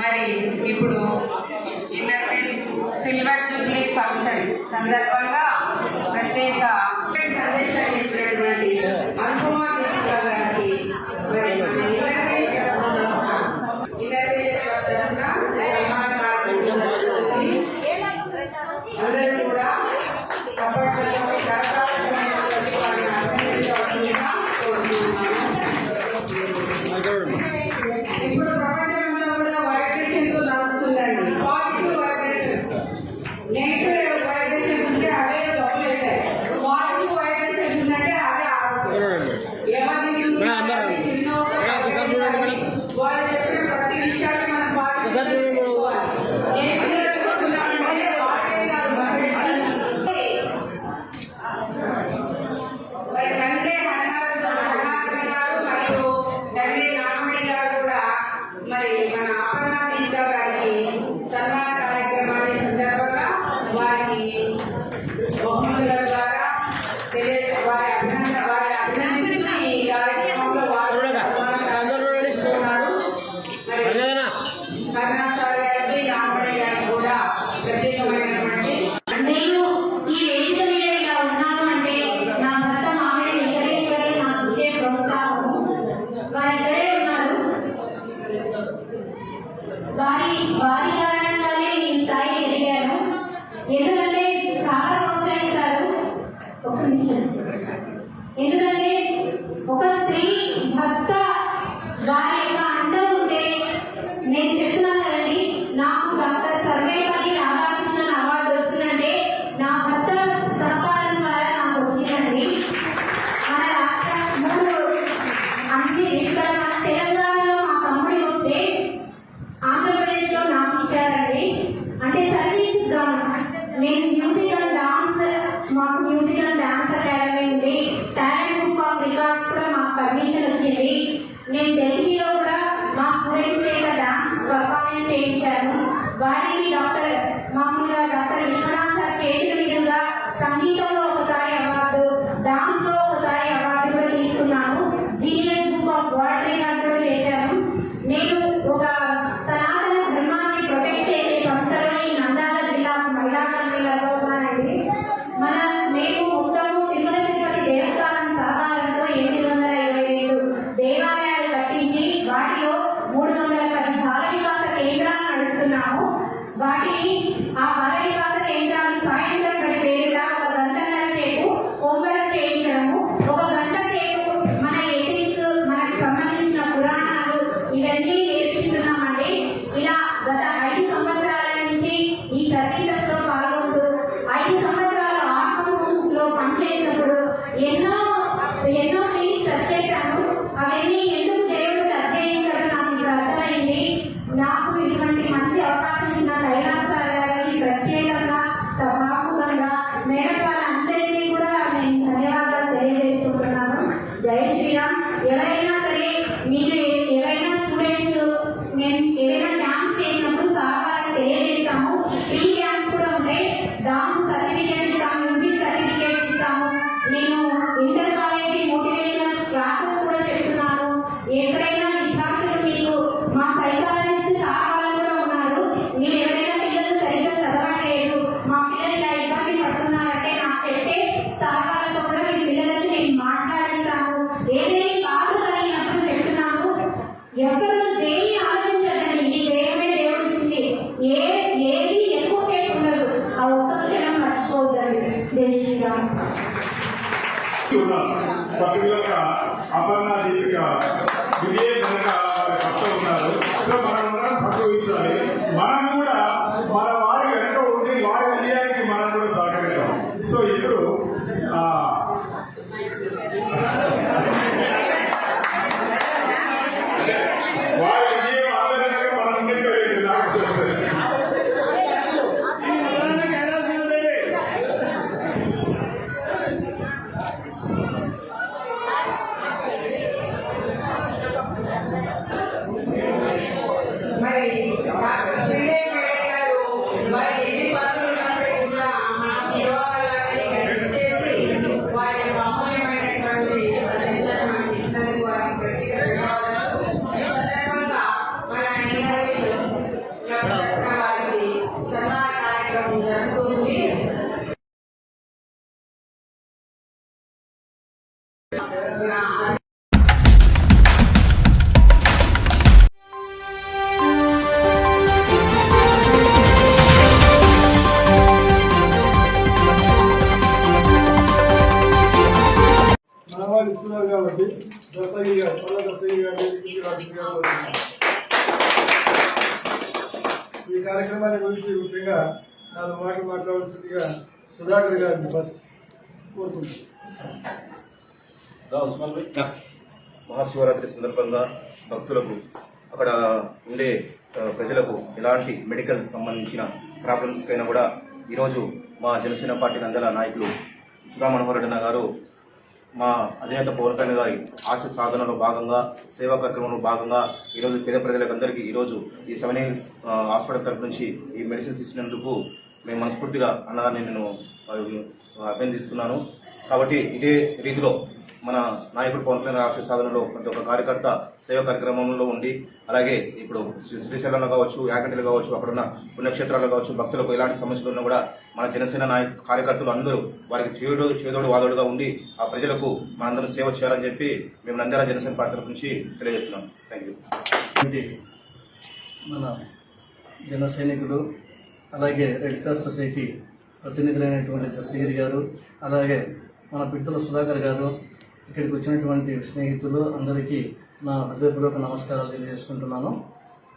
మరి ఇప్పుడు సిల్వర్ జూబ్లీ ఫంక్షన్ సందర్భంగా ప్రత్యేక సందేశం ఎవరిని ఎన్నో వాళ్ళు చెప్పిన ప్రతి విషయాన్ని మనం బాగా మరి మన అపర్ణాథ్ ఇంకా గారికి సన్మాన కార్యక్రమాన్ని సందర్భంగా వారికి బహుమతుల ద్వారా వారి అభినందించిన ఈ కార్యక్రమంలో వారు కర్ణాటక గారికి రామడి గారికి కూడా ప్రత్యేకమైనటువంటి నేను ఈ వేదిక మీద ఇలా ఉన్నాను అంటే నా భర్త మామిడి వెంకటేశ్వరి నాకు ఇచ్చే ప్రోత్సాహం. వారు ఇక్కడే ఉన్నారు. వారి కారణంగానే ఈ స్థాయి ఎదిగాను. ఎందుకంటే చాలా ప్రోత్సహిస్తారు. ఒక నిమిషం. ఎందుకంటే ఒక స్త్రీ భర్త వారి యొక్క అండం ఉంటే, నేను చెప్తున్నాను కదండి, నాకు డాక్టర్ సర్వేపల్లి రాధాకృష్ణన్ అవార్డు వచ్చిందంటే నా భర్త సహకారం ద్వారా నాకు వచ్చిందండి. మన రాష్ట్ర అన్ని ఇక్కడ మన తెలంగాణలో మా తమ్ముడి వస్తే ఆంధ్రప్రదేశ్ లో నాకు ఇచ్చారండి. అంటే సర్వీస్ నేను మ్యూజికల్ డాన్స్, మాకు మ్యూజికల్ డాన్స్ అకాడమీ ఉంది. టాలెంట్ బుక్ ఆఫ్ రికార్డ్స్ కూడా మాకు పర్మిషన్ వచ్చింది. నేను ఢిల్లీలో కూడా మా స్టూడెంట్స్ చేత డాన్స్ పర్ఫార్మెన్స్ చేయించాను. వారికి మామూలుగా డాక్టర్ విశ్వనాథ్ సార్ చేతుల మీదుగా సంగీతంలో ఒకసారి అవార్డు, డాన్స్ లో ఒకసారి అవార్డు కూడా తీసుకున్నాను. Genius book of world record కూడా చేశాను. నేను ఒక సనాతన ధర్మాన్ని ప్రొటెక్ట్ చేసే సంస్థలో ఈ నంద్యాల జిల్లా మహిళా కన్వీనర్గా ఉన్నానండి. మేము మొత్తము తిరుమల తిరుపతి దేవస్థానం సహకారంతో 822 దేవాలయాలు కట్టించి వాటిలో 310 బాల వికాస కేంద్రాలను నడుపుతున్నాము. ఆ బాల వికాస కేంద్రాలు సాయంత్రం పేరుగా 1 గంటన్నర సేపు హోంవర్క్ చేయించడము, 1 గంట సేపు మన ఎథిక్స్, మనకు సంబంధించిన పురాణాలు ఇవన్నీ నేర్పిస్తున్నామండి. ఇలా గత 5 సంవత్సరాల నుంచి ఈ సర్వీసెస్ లో పాల్గొంటూ 5 సంవత్సరాలు ఆత్మలో పనిచేసినప్పుడు ఎన్నో ఫీల్డ్స్ టచ్ చేశాను. అవన్నీ ఎందుకు దేవుడు టచ్ చేయించాడో నాకు ఇప్పుడు అర్థమైంది. నాకు ఇటువంటి మంచి అవకాశం ఇచ్చిన కైలాస్ సార్ గారికి ప్రత్యేకంగా సభాముఖంగా మేడపాల అందరికీ కూడా నేను ధన్యవాదాలు తెలియజేసుకుంటున్నాను. జై శ్రీరామ్. ఎవరైనా సరే మీరు ఎవరైనా స్టూడెంట్స్ మేము ఏదైనా క్యాంప్స్ చేసినప్పుడు సహకారం తెలియజేస్తాము. ఫ్రీ క్యాంప్స్ కూడా ఉంటాయి. డాన్స్ సర్టిఫికేట్ ఇస్తాము, మ్యూజిక్ సర్టిఫికేట్ ఇస్తాము. నేను ఇంటర్ కాలేజీ మోటివేషనల్ క్లాసెస్ కూడా చెప్తున్నాను. ఎక్కడైనా విద్యార్థులు మీకు మా సైకాలజిస్ట్ సహకారం కూడా ఉన్నారు. మీరు ఎవరైనా పిల్లలు సరిగ్గా చదవట్లేదు, మా పిల్లలు ఇలా ఇబ్బంది పడుతున్నారంటే నాకు చెప్తే సహకారంతో కూడా మీ పిల్లలకి నేను మాట్లాడిస్తాను. ఏదైనా బాధలు కలిగినప్పుడు చెప్తున్నాను. ఎవరు దేని ఆలోచించండి, ఈ దేవమే దేవుడు ఇచ్చింది. ఏది ఎక్కువసేపు ఉండదు. ఆ ఒక్క క్షణం మర్చిపోద్దండి. జై శ్రీరామ్. పర్టికులర్గా అపర్ణ దీపిక విజయ కనుక భర్త ఉన్నారు. సో మనం సంభవించాలి. మనం కూడా మన వారి వెనక ఉండి వారి విజయానికి మనం కూడా సహకరిద్దాం. సో ఇప్పుడు వారి విజయం ఆధారంగా మనం ముందుకు వెళ్ళి నాకు చెప్తుంది. మరి శ్రీదేవి మేడం గారు వారికి ఎన్ని పనులు ఉన్నప్పటికీ కూడా మా పిలవాలని చేసి వారి యొక్క అమూల్యమైనటువంటి మనకి ఇచ్చినందుకు వారికి ప్రత్యేక ధన్యవాదాలు. ఈ సందర్భంగా మన ఇంటర్వ్యూ వారికి సన్మాన కార్యక్రమం జరుగుతుంది. మనవాళ్ళు ఇస్తున్నారు కాబట్టి దత్తగిరి గారు ఈ కార్యక్రమాన్ని గురించి ముఖ్యంగా 4 మాటలు మాట్లాడాల్సిందిగా సుధాకర్ గారిని ఫస్ట్ కోరుకుంటున్నాను. మహాశివరాత్రి సందర్భంగా భక్తులకు అక్కడ ఉండే ప్రజలకు ఎలాంటి మెడికల్ సంబంధించిన ప్రాబ్లమ్స్కైనా కూడా ఈరోజు మా జనసేన పార్టీ నందల నాయకులు సుధా మనోహర్ రెడ్డి గారు మా అధినేత పవన్ కళ్యాణ్ గారి ఆశ సాధనలో భాగంగా సేవా కార్యక్రమంలో భాగంగా ఈరోజు పేద ప్రజలకందరికీ ఈరోజు ఈ సెవెన్ హాస్పిటల్ తరఫు నుంచి ఈ మెడిసిన్స్ ఇచ్చినందుకు మేము మనస్ఫూర్తిగా అన్నగారిని నేను అభినందిస్తున్నాను. కాబట్టి ఇదే రీతిలో మన నాయకుడు పవన్ కళ్యాణ్ ఆశ సాధనలో ప్రతి ఒక్క కార్యకర్త సేవా కార్యక్రమంలో ఉండి, అలాగే ఇప్పుడు శ్రీశైలంలో కావచ్చు, యాగంటిలో కావచ్చు, అక్కడున్న పుణ్యక్షేత్రాల్లో కావచ్చు, భక్తులకు ఎలాంటి సమస్యలు ఉన్నా కూడా మన జనసేన కార్యకర్తలు అందరూ వారికి చేదోడు వాదోడుగా ఉండి ఆ ప్రజలకు మనందరం సేవ చేయాలని చెప్పి మేము నంద్యాల జనసేన పార్టీ తరఫు నుంచి తెలియజేస్తున్నాం. Thank you. మన జన సైనికులు అలాగే రెడ్ క్రాస్ సొసైటీ ప్రతినిధులైనటువంటి దస్తగిరి గారు, అలాగే మన పిడతల సుధాకర్ గారు, ఇక్కడికి వచ్చినటువంటి స్నేహితులు అందరికీ నా హృదయపూర్వక నమస్కారాలు తెలియజేసుకుంటున్నాను.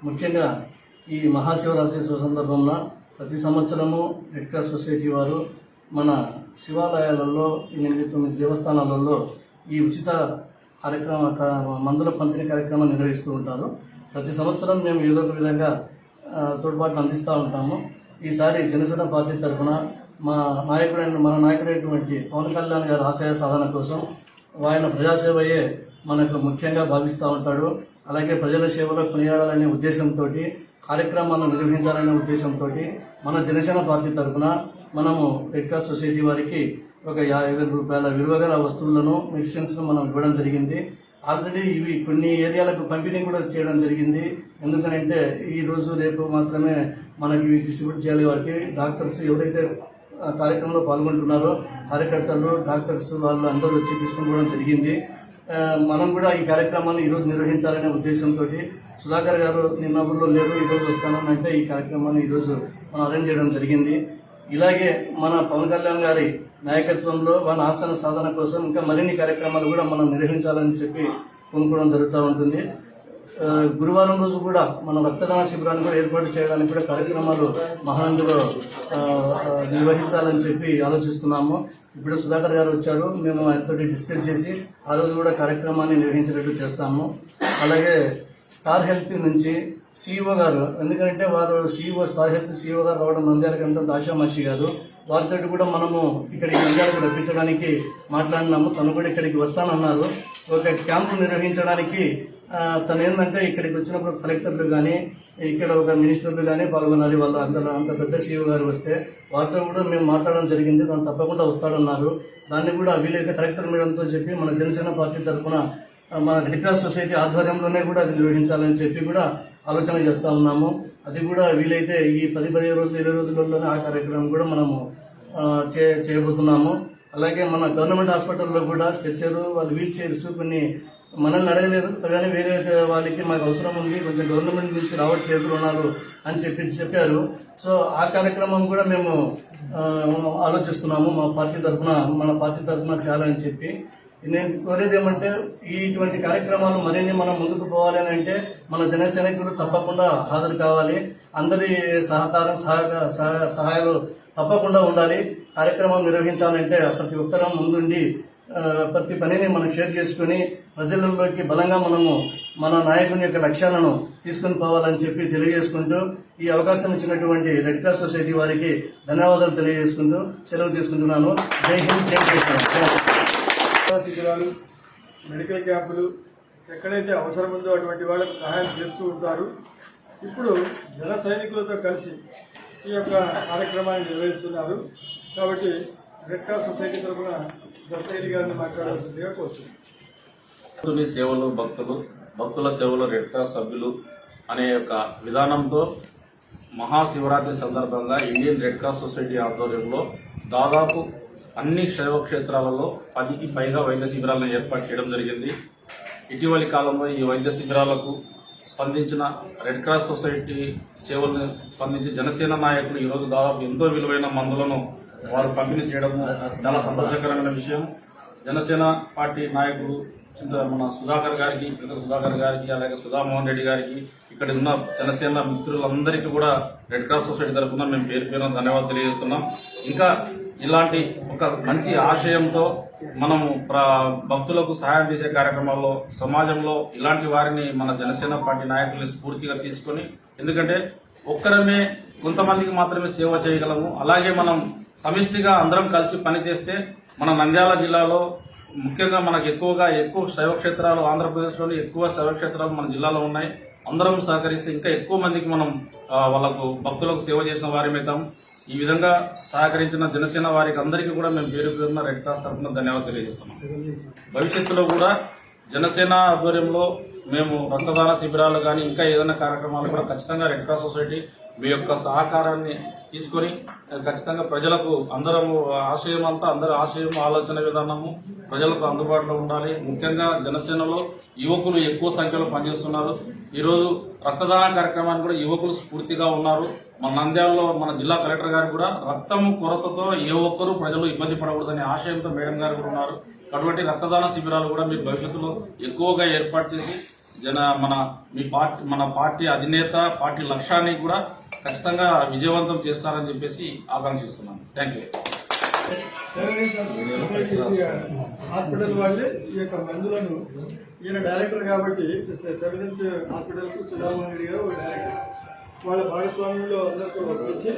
ముఖ్యంగా ఈ మహాశివరాత్రి సందర్భంలో ప్రతి సంవత్సరము రెడ్ క్రాస్ సొసైటీ వారు మన శివాలయాలలో 8-9 దేవస్థానాలలో ఈ ఉచిత మందుల పంపిణీ కార్యక్రమం నిర్వహిస్తూ ఉంటారు. ప్రతి సంవత్సరం మేము ఏదో ఒక విధంగా తోడ్పాటును అందిస్తూ ఉంటాము. ఈసారి జనసేన పార్టీ తరఫున మన నాయకుడైనటువంటి పవన్ కళ్యాణ్ గారి ఆశయ సాధన కోసం ఆయన ప్రజాసేవయే మనకు ముఖ్యంగా భావిస్తూ ఉంటాడు. అలాగే ప్రజల సేవలో కొనియాడాలనే ఉద్దేశంతో కార్యక్రమాలను నిర్వహించాలనే ఉద్దేశంతో మన జనసేన పార్టీ తరఫున మనము రెడ్ క్రాస్ సొసైటీ వారికి ఒక 50,000 రూపాయల విలువ గల వస్తువులను, మెడిసిన్స్ను మనం ఇవ్వడం జరిగింది. ఆల్రెడీ ఇవి కొన్ని ఏరియాలకు పంపిణీ కూడా చేయడం జరిగింది. ఎందుకంటే ఈ రోజు రేపు మాత్రమే మనకి డిస్ట్రిబ్యూట్ చేయాలి. వారికి డాక్టర్స్ ఎవరైతే కార్యక్రమంలో పాల్గొంటున్నారో కార్యకర్తలు, డాక్టర్స్ వాళ్ళు అందరూ వచ్చి తీసుకుని జరిగింది. మనం కూడా ఈ కార్యక్రమాన్ని ఈరోజు నిర్వహించాలనే ఉద్దేశంతో సుధాకర్ గారు నిన్న ఊళ్ళో లేరు, ఈరోజు వస్తానని అంటే ఈ కార్యక్రమాన్ని ఈరోజు మనం అరేంజ్ చేయడం జరిగింది. ఇలాగే మన పవన్ కళ్యాణ్ గారి నాయకత్వంలో మన ఆసన సాధన కోసం ఇంకా మరిన్ని కార్యక్రమాలు కూడా మనం నిర్వహించాలని చెప్పి కొనుక్కోవడం జరుగుతూ ఉంటుంది. గురువారం రోజు కూడా మన రక్తదాన శిబిరాన్ని కూడా ఏర్పాటు చేయడానికి కూడా కార్యక్రమాలు మహానందులో నిర్వహించాలని చెప్పి ఆలోచిస్తున్నాము. ఇప్పుడు సుధాకర్ గారు వచ్చారు, మేము ఆయనతో డిస్కస్ చేసి ఆ రోజు కూడా కార్యక్రమాన్ని నిర్వహించేటట్టు చేస్తాము. అలాగే స్టార్ హెల్త్ నుంచి సిఇఓ గారు, ఎందుకంటే వారు స్టార్ హెల్త్ సిఇఓ గారు రావడం నంద్యాల కంటే ఆశామాషి గారు, వారితో కూడా మనము ఇక్కడికి నంద్యాలకు రప్పించడానికి మాట్లాడినాము. తను కూడా ఇక్కడికి వస్తానన్నారు. ఒక క్యాంపు నిర్వహించడానికి తను ఏంటంటే ఇక్కడికి వచ్చినప్పుడు కలెక్టర్లు కానీ ఇక్కడ ఒక మినిస్టర్లు కానీ పాల్గొనాలి. వాళ్ళు అంత పెద్ద సీఈఓ గారు వస్తే వారితో కూడా మేము మాట్లాడడం జరిగింది. తను తప్పకుండా వస్తాడన్నారు. దాన్ని కూడా వీలైతే కలెక్టర్ మేడంతో చెప్పి మన జనసేన పార్టీ తరఫున మన రెడ్ క్రాస్ సొసైటీ ఆధ్వర్యంలోనే కూడా అది నిర్వహించాలని చెప్పి కూడా ఆలోచన చేస్తూ ఉన్నాము. అది కూడా వీలైతే ఈ 10-15 రోజులు 20 రోజుల్లోనే ఆ కార్యక్రమం కూడా మనము చేయబోతున్నాము. అలాగే మన గవర్నమెంట్ హాస్పిటల్లో కూడా స్ట్రెచ్చరు, వాళ్ళు వీల్ చైర్స్ కొన్ని మనల్ని అడగలేదు కానీ వేరే వాళ్ళకి మాకు అవసరం ఉంది, కొంచెం గవర్నమెంట్ నుంచి రావట్లేదు రుణాలు అని చెప్పారు. సో ఆ కార్యక్రమం కూడా మేము ఆలోచిస్తున్నాము. మన పార్టీ తరఫున చేయాలని చెప్పి నేను కోరేది ఏమంటే ఇటువంటి కార్యక్రమాలు మరిన్ని మనం ముందుకు పోవాలి అని అంటే మన జనసైనికులు తప్పకుండా హాజరు కావాలి. అందరి సహకారం సహాయాలు తప్పకుండా ఉండాలి. కార్యక్రమం నిర్వహించాలంటే ప్రతి ఒక్కరం ముందుండి ప్రతి పనిని మనం షేర్ చేసుకుని ప్రజలలోకి బలంగా మనము మన నాయకుని యొక్క లక్ష్యాలను తీసుకుని పోవాలని చెప్పి తెలియజేసుకుంటూ ఈ అవకాశం ఇచ్చినటువంటి రెడ్ క్రాస్ సొసైటీ వారికి ధన్యవాదాలు తెలియజేసుకుంటూ సెలవు తీసుకుంటున్నాను. జై హింద్, జై శ్రీరామ్. శిబిరాలు, మెడికల్ క్యాంపులు ఎక్కడైతే అవసరం ఉందో అటువంటి వాళ్ళకు సహాయం చేస్తూ ఉంటారు. ఇప్పుడు జన సైనికులతో కలిసి ఈ యొక్క కార్యక్రమాన్ని నిర్వహిస్తున్నారు. కాబట్టి రెడ్ క్రాస్ సొసైటీ తరఫున దస్తగిరి గారిని మాట్లాడాల్సిందిగా కోరుతున్నాను. సేవలు భక్తుల సేవలు రెడ్ క్రాస్ సభ్యులు అనే యొక్క విధానంతో మహాశివరాత్రి సందర్భంగా ఇండియన్ రెడ్ క్రాస్ సొసైటీ ఆధ్వర్యంలో దాదాపు అన్ని శైవ క్షేత్రాలలో 10కి పైగా వైద్య శిబిరాలను ఏర్పాటు చేయడం జరిగింది. ఇటీవలి కాలంలో ఈ వైద్య శిబిరాలకు స్పందించిన రెడ్ క్రాస్ సొసైటీ సేవలను స్పందించి జనసేన నాయకులు ఈరోజు దాదాపు ఎంతో విలువైన మందులను వారు పంపిణీ చేయడం చాలా సంతోషకరమైన విషయం. జనసేన పార్టీ నాయకులు మన సుధాకర్ గారికి అలాగే సుధామోహన్ రెడ్డి గారికి ఇక్కడ ఉన్న జనసేన మిత్రులందరికీ కూడా రెడ్ క్రాస్ సొసైటీ తరఫున మేము పేరు ధన్యవాదాలు తెలియజేస్తున్నాం. ఇంకా ఇలాంటి ఒక మంచి ఆశయంతో మనము భక్తులకు సహాయం చేసే కార్యక్రమాల్లో సమాజంలో ఇలాంటి వారిని మన జనసేన పార్టీ నాయకుల్ని స్ఫూర్తిగా తీసుకొని, ఎందుకంటే ఒక్కరమే కొంతమందికి మాత్రమే సేవ చేయగలము. అలాగే మనం సమిష్టిగా అందరం కలిసి పనిచేస్తే మన నంద్యాల జిల్లాలో ముఖ్యంగా మనకు ఎక్కువ శైవక్షేత్రాలు, ఆంధ్రప్రదేశ్లోని ఎక్కువ శైవక్షేత్రాలు మన జిల్లాలో ఉన్నాయి. అందరం సహకరిస్తే ఇంకా ఎక్కువ మందికి మనం వాళ్ళకు భక్తులకు సేవ చేసిన వారిమవుతాం. ఈ విధంగా సహకరించిన జనసేన వారికి అందరికీ కూడా మేము పేరు పేరున రెడ్ క్రాస్ తరఫున ధన్యవాదాలు తెలియజేస్తున్నాం. భవిష్యత్తులో కూడా జనసేన ఆధ్వర్యంలో మేము రక్తదాన శిబిరాలు కానీ ఇంకా ఏదైనా కార్యక్రమాలు కూడా ఖచ్చితంగా రెడ్ క్రాస్ సొసైటీ మీ యొక్క సహకారాన్ని తీసుకొని ఖచ్చితంగా ప్రజలకు అందరము అందరి ఆశయం ఆలోచన విధానము ప్రజలకు అందుబాటులో ఉండాలి. ముఖ్యంగా జనసేనలో యువకులు ఎక్కువ సంఖ్యలో పనిచేస్తున్నారు. ఈరోజు రక్తదాన కార్యక్రమానికి కూడా యువకులు స్ఫూర్తిగా ఉన్నారు. మన నంద్యాలలో మన జిల్లా కలెక్టర్ గారు కూడా రక్తము కొరతతో ఏ ఒక్కరూ ప్రజలు ఇబ్బంది పడకూడదనే ఆశయంతో మేడం గారు కూడా ఉన్నారు. కాబట్టి రక్తదాన శిబిరాలు కూడా మీరు భవిష్యత్తులో ఎక్కువగా ఏర్పాటు చేసి మన పార్టీ అధినేత పార్టీ లక్ష్యాన్ని కూడా ఖచ్చితంగా విజయవంతం చేస్తారని చెప్పేసి ఆకాంక్షిస్తున్నాను. Thank you. హాస్పిటల్ వాళ్ళే ఈ యొక్క మందులను, ఈయన డైరెక్టర్ కాబట్టి సెవెన్స్ హాస్పిటల్ కు సుధామోహన్ రెడ్డి గారు డైరెక్టర్, వాళ్ళ భాగస్వామ్యంలో అందరితో ఒప్పించి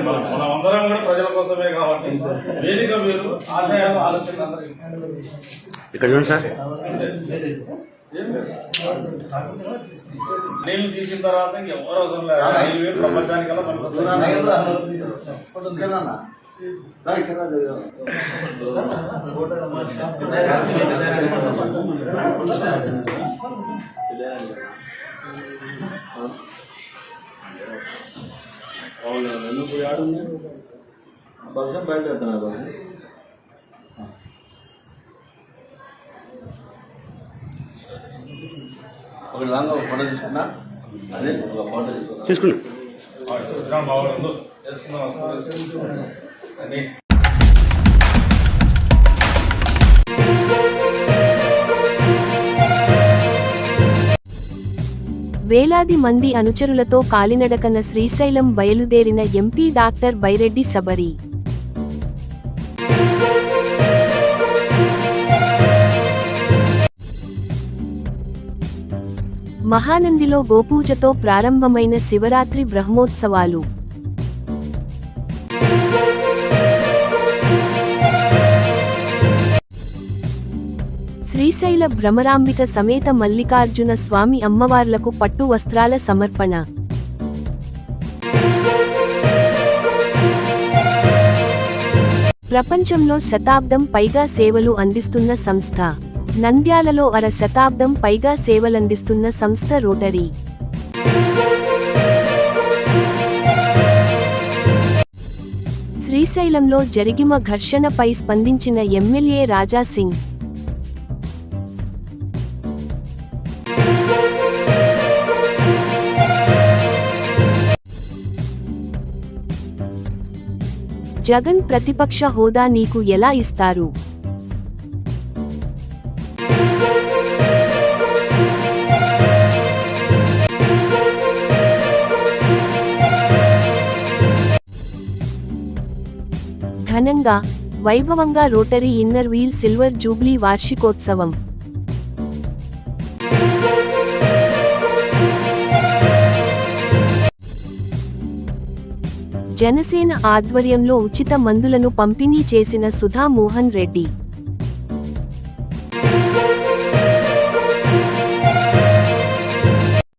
మనం అందరం కూడా ప్రజల కోసమే కాబట్టి వేదిక మీరు ఆశయాలు ఆలోచనలు ఇక్కడ చూడండి సార్. నీళ్లు తీసిన తర్వాత ఎవరు అవసరం లేదు. ప్రపంచానికల్లా ఎందుకు ఆడుంది వర్షం బయలుదేరుతున్నారు. ఒక లాంగ్ ఫోటో తీసుకున్నా, అదే ఒక ఫోటో తీసుకున్నా. వేలాది మంది అనుచరులతో కాలినడకన శ్రీశైలం బయలుదేరిన ఎంపీ డాక్టర్ బైరెడ్డి శబరి. మహానందిలో గోపూజతో ప్రారంభమైన శివరాత్రి బ్రహ్మోత్సవాలు. శ్రీశైల భ్రమరాంబిక సమేత మల్లికార్జున స్వామి అమ్మవార్లకు పట్టు వస్త్రాల సమర్పణ. ప్రపంచంలో శతాబ్దం పైగా సేవలు అందిస్తున్న సంస్థ. నంద్యాలలో శతాబ్దం పైగా సేవలందిస్తున్న సంస్థ రోటరీ. శ్రీశైలంలో జరిగిన ఘర్షణపై స్పందించిన ఎమ్మెల్యే రాజా సింగ్. జగన్ ప్రతిపక్ష హోదా నీకు ఎలా ఇస్తారు? ఘనంగా, వైభవంగా Rotary Inner Wheel silver jubilee వార్షికోత్సవం. జనసేన ఆధ్వర్యంలో ఉచిత మందులను పంపిణీ చేసిన సుధా మోహన్ రెడ్డి.